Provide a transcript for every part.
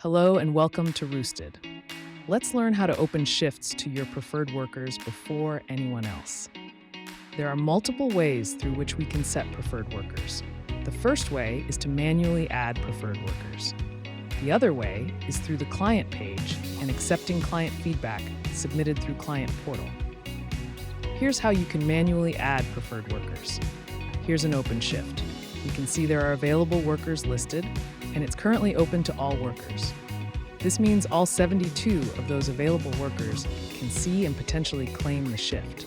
Hello and welcome to Roosted. Let's learn how to open shifts to your preferred workers before anyone else. There are multiple ways through which we can set preferred workers. The first way is to manually add preferred workers. The other way is through the client page and accepting client feedback submitted through Client Portal. Here's how you can manually add preferred workers. Here's an open shift. You can see there are available workers listed, and it's currently open to all workers. This means all 72 of those available workers can see and potentially claim the shift.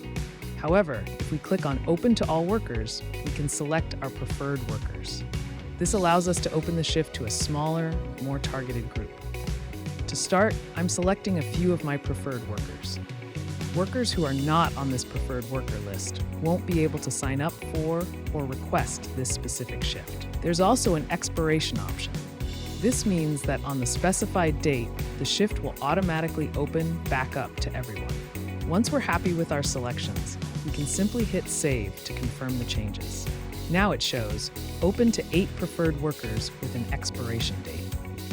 However, if we click on Open to All Workers, we can select our preferred workers. This allows us to open the shift to a smaller, more targeted group. To start, I'm selecting a few of my preferred workers. Workers who are not on this preferred worker list won't be able to sign up for or request this specific shift. There's also an expiration option. This means that on the specified date, the shift will automatically open back up to everyone. Once we're happy with our selections, we can simply hit Save to confirm the changes. Now it shows open to 8 preferred workers with an expiration date.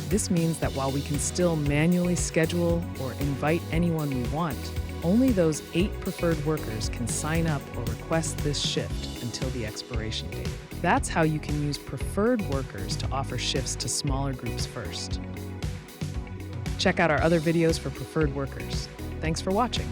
This means that while we can still manually schedule or invite anyone we want, only those 8 preferred workers can sign up or request this shift until the expiration date. That's how you can use preferred workers to offer shifts to smaller groups first. Check out our other videos for preferred workers. Thanks for watching.